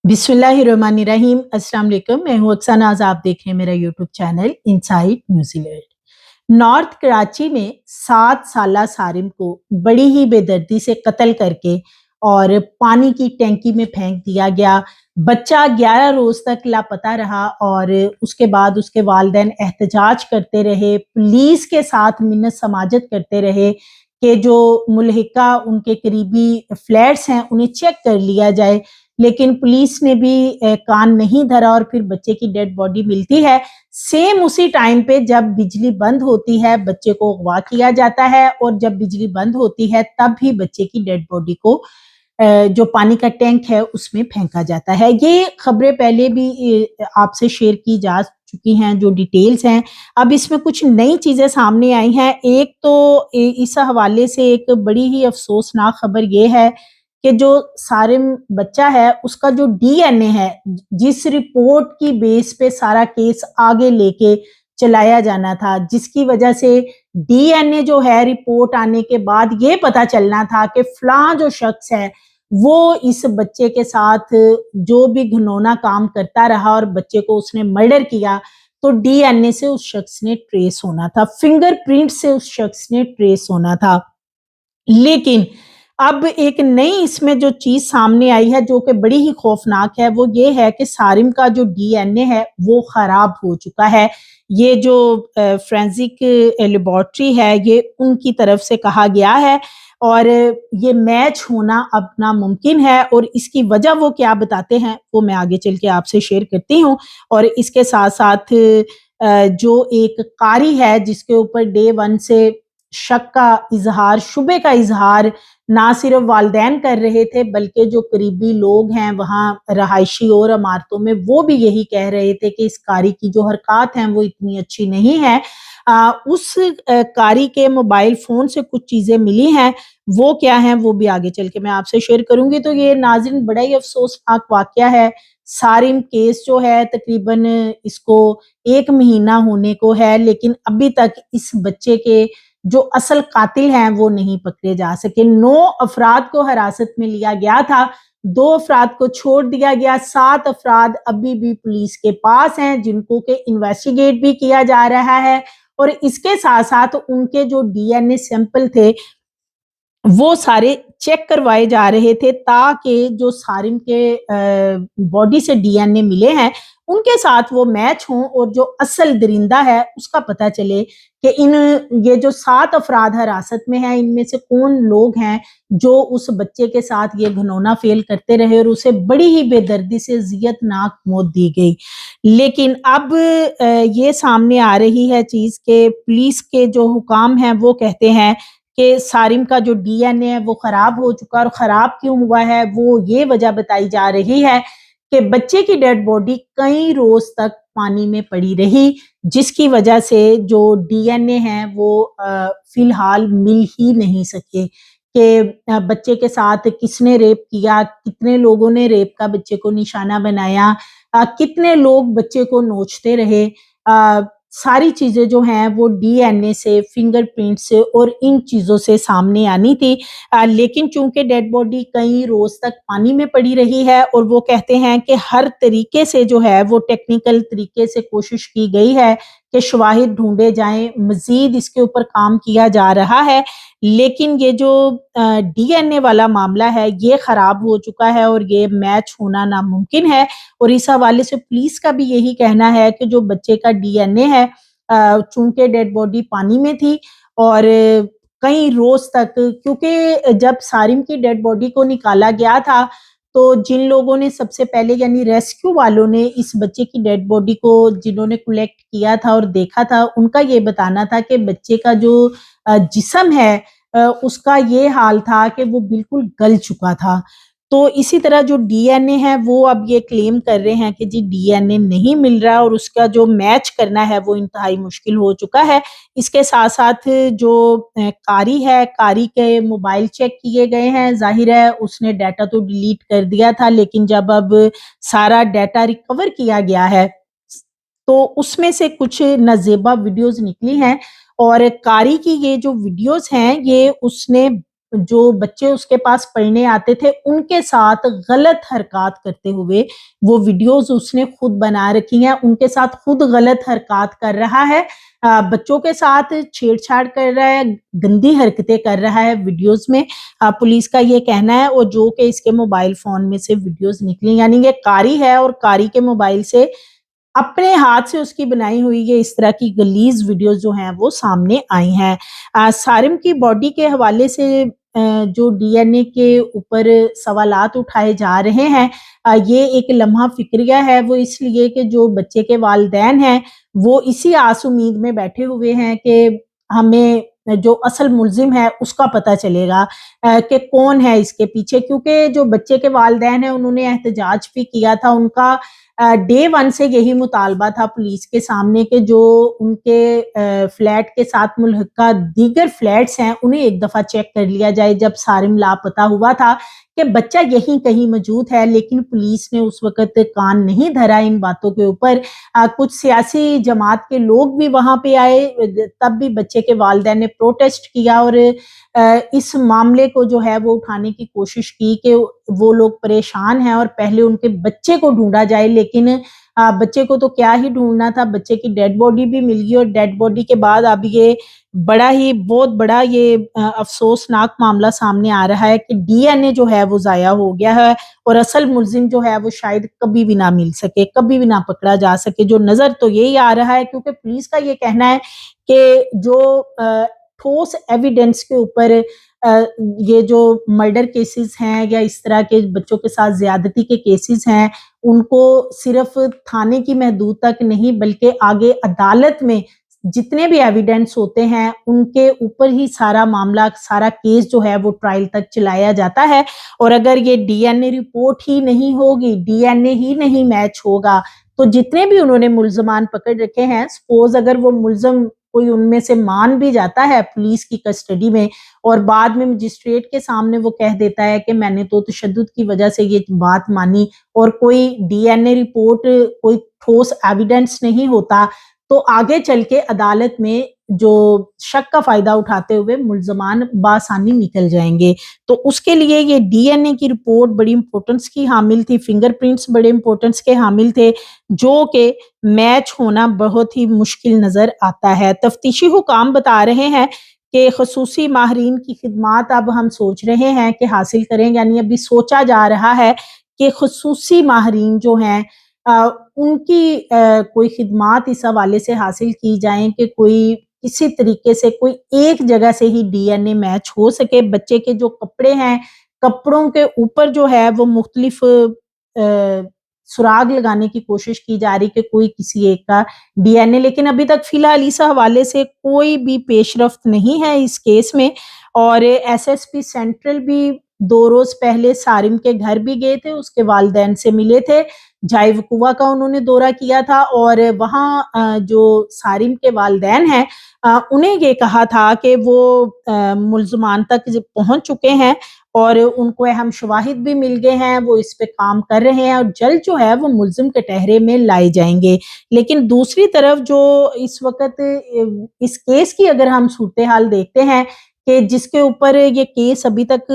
बिस्मिल्लाहिर्रहमानिर्रहीम। अस्सलाम वालेकुम। मैं हूँ अक्सा नाज, आप देख रहे हैं मेरा YouTube channel inside New Zealand. North Karachi में 7 साला सारिम को बड़ी ही बेदर्दी से कत्ल करके और पानी की टैंकी में फेंक दिया गया। बच्चा 11 रोज तक लापता रहा और उसके बाद उसके वालिदैन एहतजाज करते रहे, पुलिस के साथ मिन्नत समाजत करते रहे कि जो मुल्हिका उनके करीबी फ्लैट्स हैं उन्हें चेक कर लिया जाए, लेकिन पुलिस ने भी कान नहीं धरा और फिर बच्चे की डेड बॉडी मिलती है। सेम उसी टाइम पे जब बिजली बंद होती है बच्चे को अगवा किया जाता है, और जब बिजली बंद होती है तब भी बच्चे की डेड बॉडी को जो पानी का टैंक है उसमें फेंका जाता है। ये खबरें पहले भी आपसे शेयर की जा चुकी हैं, जो डिटेल्स हैं। अब इसमें कुछ नई चीजें सामने आई हैं। एक तो इस हवाले से एक बड़ी ही अफसोसनाक खबर ये है कि जो सारिम बच्चा है उसका जो डीएनए है, जिस रिपोर्ट की बेस पे सारा केस आगे लेके चलाया जाना था, जिसकी वजह से डीएनए जो है रिपोर्ट आने के बाद ये पता चलना था कि फलां जो शख्स है वो इस बच्चे के साथ जो भी घिनौना काम करता रहा और बच्चे को उसने मर्डर किया, तो डीएनए से उस शख्स ने ट्रेस होना था, फिंगरप्रिंट से उस शख्स ने ट्रेस होना था। लेकिन अब एक नई इसमें जो चीज सामने आई है जो कि बड़ी ही खौफनाक है, वो ये है कि सारिम का जो डीएनए है वो खराब हो चुका है। ये जो फोरेंसिक लेबोरेटरी है ये उनकी तरफ से कहा गया है, और ये मैच होना अब नामुमकिन है, और इसकी वजह वो क्या बताते हैं वो मैं आगे चल के आपसे शेयर करती हूँ। और इसके साथ साथ जो एक कारी है जिसके ऊपर डे 1 से शक का इजहार, शुबे का इजहार ना सिर्फ वालिदैन कर रहे थे बल्कि जो करीबी लोग हैं वहाँ रहायशी और इमारतों में, वो भी यही कह रहे थे कि इस कारी की जो हरकत हैं वो इतनी अच्छी नहीं है। उस कारी के मोबाइल फोन से कुछ चीजें मिली हैं, वो क्या हैं वो भी आगे चल के मैं आपसे शेयर करूंगी। तो ये नाज़रीन बड़ा ही अफसोसनाक वाकया है। सारिम केस जो है तकरीबन इसको 1 महीना होने को है, लेकिन अभी तक इस बच्चे के जो असल कातिल हैं वो नहीं पकड़े जा सके। 9 अफराद को हिरासत में लिया गया था, 2 अफराद को छोड़ दिया गया, 7 अफराद अभी भी पुलिस के पास हैं जिनको के इन्वेस्टिगेट भी किया जा रहा है। और इसके साथ साथ उनके जो डीएनए सैंपल थे वो सारे चेक करवाए जा रहे थे, ताकि जो सारिम के बॉडी से डीएनए मिले हैं उनके साथ वो मैच हों और जो असल दरिंदा है उसका पता चले कि ये जो 7 अफराद हिरासत में हैं इनमें से कौन लोग हैं जो उस बच्चे के साथ ये घिनौना फेल करते रहे और उसे बड़ी ही बेदर्दी से जियतनाक मौत दी गई। लेकिन अब ये सामने आ रही है चीज के पुलिस के जो हुकाम हैं वो कहते हैं कि सारिम का जो डीएनए है वो खराब हो चुका है, और खराब क्यों हुआ है वो ये वजह बताई जा रही है कि बच्चे की डेड बॉडी कई रोज तक पानी में पड़ी रही, जिसकी वजह से जो डीएनए है वो फिलहाल मिल ही नहीं सके कि बच्चे के साथ किसने रेप किया, कितने लोगों ने रेप का बच्चे को निशाना बनाया, कितने लोग बच्चे को नोचते रहे। सारी चीजें जो हैं वो डीएनए से, फिंगरप्रिंट से और इन चीजों से सामने आनी थी। लेकिन चूंकि डेड बॉडी कई रोज तक पानी में पड़ी रही है, और वो कहते हैं कि हर तरीके से जो है वो टेक्निकल तरीके से कोशिश की गई है कि शवाहिद ढूंढे जाएं, मजीद इसके ऊपर काम किया जा रहा है, लेकिन ये जो डीएनए वाला मामला है ये खराब हो चुका है और ये मैच होना नामुमकिन है। और इस हवाले से पुलिस का भी यही कहना है कि जो बच्चे का डीएनए है, चूंकि डेड बॉडी पानी में थी और कई रोज तक, क्योंकि जब सारिम की डेड बॉडी को निकाला गया था तो जिन लोगों ने सबसे पहले यानी रेस्क्यू वालों ने इस बच्चे की डेड बॉडी को जिन्होंने कलेक्ट किया था और देखा था, उनका ये बताना था कि बच्चे का जो जिस्म है उसका ये हाल था कि वो बिल्कुल गल चुका था। तो इसी तरह जो डीएनए है वो अब ये क्लेम कर रहे हैं कि जी डीएनए नहीं मिल रहा और उसका जो मैच करना है वो इंतहाई मुश्किल हो चुका है। इसके साथ साथ जो कारी है, कारी के मोबाइल चेक किए गए हैं, जाहिर है उसने डाटा तो डिलीट कर दिया था, लेकिन जब अब सारा डाटा रिकवर किया गया है तो उसमें से कुछ नाजेबा वीडियोस निकली हैं, और कारी की ये जो वीडियोस हैं ये उसने جو بچے اس کے پاس پڑھنے آتے تھے ان کے ساتھ غلط حرکات کرتے ہوئے وہ ویڈیوز اس نے خود بنا رکھی ہیں، ان کے ساتھ خود غلط حرکات کر رہا ہے، بچوں کے ساتھ چھیڑ چھاڑ کر رہا ہے، گندی حرکتیں کر رہا ہے ویڈیوز میں، پولیس کا یہ کہنا ہے، اور جو کہ اس کے موبائل فون میں سے ویڈیوز نکلی، یعنی یہ قاری ہے اور قاری کے موبائل سے اپنے ہاتھ سے اس کی بنائی ہوئی یہ اس طرح کی غلیظ ویڈیوز جو ہیں وہ سامنے آئی ہیں۔ سارم کی باڈی کے حوالے سے جو ڈی این اے کے اوپر سوالات اٹھائے جا رہے ہیں، یہ ایک لمحہ فکریہ ہے، وہ اس لیے کہ جو بچے کے والدین ہیں وہ اسی آس امید میں بیٹھے ہوئے ہیں کہ ہمیں جو اصل ملزم ہے اس کا پتہ چلے گا کہ کون ہے اس کے پیچھے، کیونکہ جو بچے کے والدین ہیں انہوں نے احتجاج بھی کیا تھا، ان کا ڈے ون سے یہی مطالبہ تھا پولیس کے سامنے کہ جو ان کے فلیٹ کے ساتھ ملحقہ دیگر فلیٹس ہیں انہیں ایک دفعہ چیک کر لیا جائے جب سارم لاپتہ ہوا تھا کہ بچہ یہیں کہیں موجود ہے، لیکن پولیس نے اس وقت کان نہیں دھرا ان باتوں کے اوپر۔ کچھ سیاسی جماعت کے لوگ بھی وہاں پہ آئے، تب بھی بچے کے والدین نے پروٹیسٹ کیا اور اس معاملے کو جو ہے وہ اٹھانے کی کوشش کی کہ وہ لوگ پریشان ہیں اور پہلے ان کے بچے کو ڈھونڈا جائے، لیکن بچے کو تو کیا ہی ڈھونڈنا تھا، بچے کی ڈیڈ باڈی بھی مل گئی، اور ڈیڈ باڈی کے بعد اب یہ بہت بڑا یہ افسوسناک معاملہ سامنے آ رہا ہے کہ ڈی این اے جو ہے وہ ضائع ہو گیا ہے اور اصل ملزم جو ہے وہ شاید کبھی بھی نہ مل سکے، کبھی بھی نہ پکڑا جا سکے، جو نظر تو یہی آ رہا ہے، کیونکہ پولیس کا یہ کہنا ہے کہ جو ٹھوس ایویڈنس کے اوپر یہ جو مرڈر کیسز ہیں یا اس طرح کے بچوں کے ساتھ زیادتی کے کیسز ہیں ان کو صرف تھانے کی محدود تک نہیں بلکہ آگے عدالت میں جتنے بھی ایویڈنس ہوتے ہیں ان کے اوپر ہی سارا معاملہ، سارا کیس جو ہے وہ ٹرائل تک چلایا جاتا ہے، اور اگر یہ ڈی این اے رپورٹ ہی نہیں ہوگی، ڈی این اے ہی نہیں میچ ہوگا تو جتنے بھی انہوں نے ملزمان پکڑ رکھے ہیں، سپوز اگر وہ ملزم کوئی ان میں سے مان بھی جاتا ہے پولیس کی کسٹڈی میں اور بعد میں مجسٹریٹ کے سامنے وہ کہہ دیتا ہے کہ میں نے تو تشدد کی وجہ سے یہ بات مانی اور کوئی ڈی این اے رپورٹ، کوئی ٹھوس ایویڈنس نہیں ہوتا، تو آگے چل کے عدالت میں جو شک کا فائدہ اٹھاتے ہوئے ملزمان بآسانی نکل جائیں گے۔ تو اس کے لیے یہ ڈی این اے کی رپورٹ بڑی امپورٹنس کی حامل تھی، فنگر پرنٹس بڑے امپورٹنس کے حامل تھے، جو کہ میچ ہونا بہت ہی مشکل نظر آتا ہے۔ تفتیشی حکام بتا رہے ہیں کہ خصوصی ماہرین کی خدمات اب ہم سوچ رہے ہیں کہ حاصل کریں، یعنی ابھی سوچا جا رہا ہے کہ خصوصی ماہرین جو ہیں ان کی کوئی خدمات اس حوالے سے حاصل کی جائیں کہ کوئی کسی طریقے سے کوئی ایک جگہ سے ہی ڈی این اے میچ ہو سکے، بچے کے جو کپڑے ہیں کپڑوں کے اوپر جو ہے وہ مختلف سراغ لگانے کی کوشش کی جا رہی کہ کوئی کسی ایک کا ڈی این اے، لیکن ابھی تک فی الحال اس حوالے سے کوئی بھی پیش رفت نہیں ہے اس کیس میں، اور ایس ایس پی سینٹرل بھی 2 روز پہلے سارم کے گھر بھی گئے تھے، اس کے والدین سے ملے تھے، جائے وقوع کا انہوں نے دورہ کیا تھا اور وہاں جو سارم کے والدین ہیں انہیں یہ کہا تھا کہ وہ ملزمان تک پہنچ چکے ہیں اور ان کو اہم شواہد بھی مل گئے ہیں، وہ اس پہ کام کر رہے ہیں اور جلد جو ہے وہ ملزم کٹہرے میں لائے جائیں گے۔ لیکن دوسری طرف جو اس وقت اس کیس کی اگر ہم صورتحال دیکھتے ہیں کہ جس کے اوپر یہ کیس ابھی تک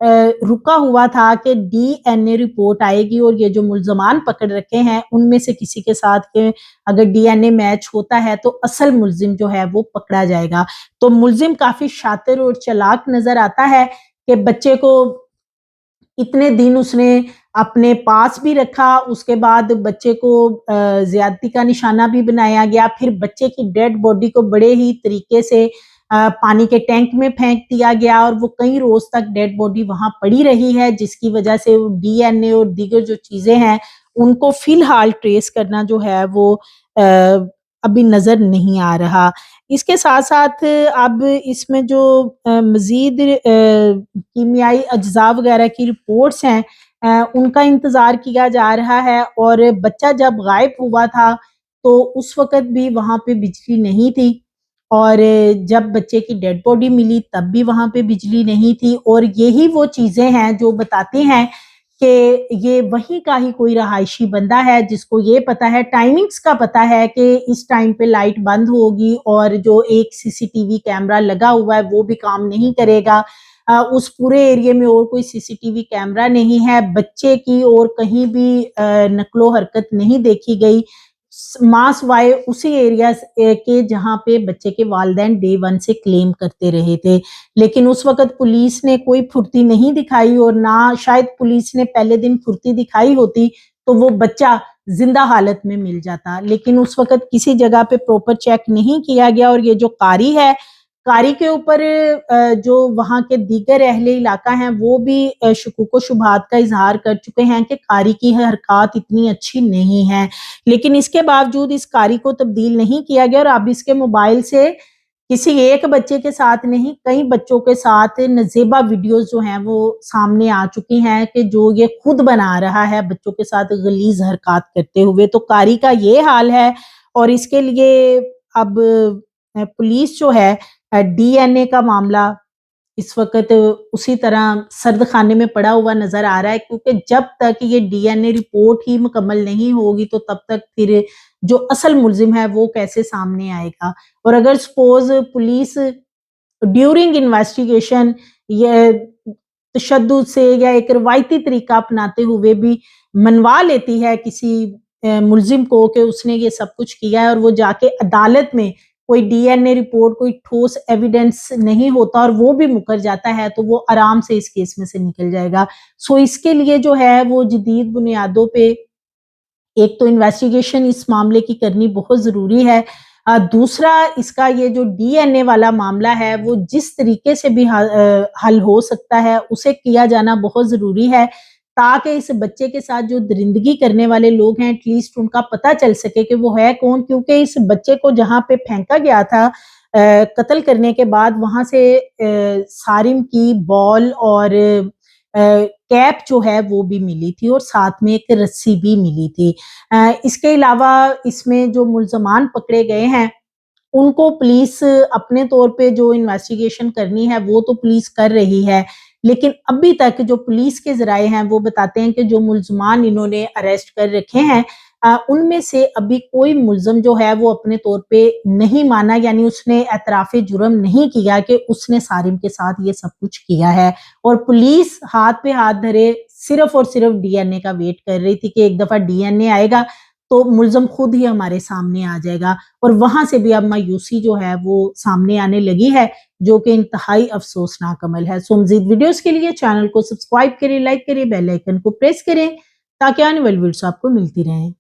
رکا ہوا تھا کہ ڈی این اے رپورٹ آئے گی اور یہ جو ملزمان پکڑ رکھے ہیں ان میں سے کسی کے ساتھ کہ اگر ڈی این اے میچ ہوتا ہے تو اصل ملزم جو ہے وہ پکڑا جائے گا، تو ملزم کافی شاطر اور چلاک نظر آتا ہے کہ بچے کو اتنے دن اس نے اپنے پاس بھی رکھا، اس کے بعد بچے کو زیادتی کا نشانہ بھی بنایا گیا، پھر بچے کی ڈیڈ باڈی کو بڑے ہی طریقے سے پانی کے ٹینک میں پھینک دیا گیا اور وہ کئی روز تک ڈیڈ باڈی وہاں پڑی رہی ہے، جس کی وجہ سے ڈی این اے اور دیگر جو چیزیں ہیں ان کو فی الحال ٹریس کرنا جو ہے وہ ابھی نظر نہیں آ رہا۔ اس کے ساتھ ساتھ اب اس میں جو مزید کیمیائی اجزاء وغیرہ کی رپورٹس ہیں ان کا انتظار کیا جا رہا ہے، اور بچہ جب غائب ہوا تھا تو اس وقت بھی وہاں پہ بجلی نہیں تھی، اور جب بچے کی ڈیڈ باڈی ملی تب بھی وہاں پہ بجلی نہیں تھی، اور یہی وہ چیزیں ہیں جو بتاتی ہیں کہ یہ وہیں کا ہی کوئی رہائشی بندہ ہے جس کو یہ پتا ہے، ٹائمنگز کا پتا ہے کہ اس ٹائم پہ لائٹ بند ہوگی اور جو ایک سی سی ٹی وی کیمرہ لگا ہوا ہے وہ بھی کام نہیں کرے گا، उस पूरे एरिया में और कोई सीसीटीवी कैमरा नहीं है, बच्चे की और कहीं भी नकलो हरकत नहीं देखी गई, मास वाए उसी एरिया के जहाँ पे बच्चे के वालिदैन डे 1 से क्लेम करते रहे थे। लेकिन उस वक़्त पुलिस ने कोई फुर्ती नहीं दिखाई और ना शायद पुलिस ने पहले दिन फुर्ती दिखाई होती तो वो बच्चा ज़िंदा हालत में मिल जाता। लेकिन उस वक़्त किसी जगह पे प्रॉपर चेक नहीं किया गया और ये जो कारी है, कारी के ऊपर जो वहाँ के दीगर अहले इलाका हैं वो भी शुकूक-ओ-शुबहात का इज़हार कर चुके हैं कि कारी की हरकत इतनी अच्छी नहीं है। लेकिन इसके बावजूद इस कारी को तब्दील नहीं किया गया और अब इसके मोबाइल से किसी एक बच्चे के साथ नहीं, कई बच्चों के साथ नज़ेबा वीडियोज़ जो हैं वो सामने आ चुकी हैं कि जो ये खुद बना रहा है बच्चों के साथ गलीज़ हरकत करते हुए। तो कारी का ये हाल है और इसके लिए अब पुलिस जो है डीएनए का मामला इस वक़्त उसी तरह सर्द खाने में पड़ा हुआ नज़र आ रहा है क्योंकि जब तक ये डीएनए रिपोर्ट ही मुकम्मल नहीं होगी तो तब तक फिर जो असल मुल्ज़िम है वो कैसे सामने आएगा। और अगर सपोज़ पुलिस ड्यूरिंग इन्वेस्टिगेशन ये तशद्दुद से या एक रवायती तरीका अपनाते हुए भी मनवा लेती है किसी मुल्ज़िम को कि उसने ये सब कुछ किया है और वो जाके अदालत में कोई डीएनए रिपोर्ट, कोई ठोस एविडेंस नहीं होता और वो भी मुकर जाता है तो वो आराम से इस केस में से निकल जाएगा। सो इसके लिए जो है वो जदीद बुनियादों पे एक तो इन्वेस्टिगेशन इस मामले की करनी बहुत ज़रूरी है। दूसरा इसका ये जो डीएनए वाला मामला है वो जिस तरीके से भी हल हो सकता है उसे किया जाना बहुत ज़रूरी है ताकि इस बच्चे के साथ जो दरिंदगी करने वाले लोग हैं एटलीस्ट उनका पता चल सके कि वो है कौन क्योंकि इस बच्चे को जहाँ पे फेंका गया था कत्ल करने के बाद वहाँ से सारिम की बॉल और कैप जो है वो भी मिली थी और साथ में एक रस्सी भी मिली थी। इसके अलावा इसमें जो मुल्ज़मान पकड़े गए हैं उनको पुलिस अपने तौर पे जो इन्वेस्टिगेशन करनी है वो तो पुलिस कर रही है लेकिन अभी तक जो पुलिस के ज़राए हैं वो बताते हैं कि जो मुल्ज़मान इन्होंने अरेस्ट कर रखे हैं उनमें से अभी कोई मुल्ज़म जो है वो अपने तौर पे नहीं माना यानी उसने एतराफ़े जुर्म नहीं किया कि उसने सारिम के साथ ये सब कुछ किया है और पुलिस हाथ पे हाथ धरे सिर्फ़ और सिर्फ़ डीएनए का वेट कर रही थी कि एक दफ़ा डीएनए आएगा तो मुल्ज़म खुद ही हमारे सामने आ जाएगा और वहाँ से भी अब मायूसी जो है वो सामने आने लगी है जो कि इंतहाई अफ़सोसनाक अमल है। सो मज़ीद वीडियोज़ के लिए चैनल को सब्सक्राइब करें, लाइक करें, बेल आइकन को प्रेस करें ताकि आने वाली वीडियोज़ आपको मिलती रहें।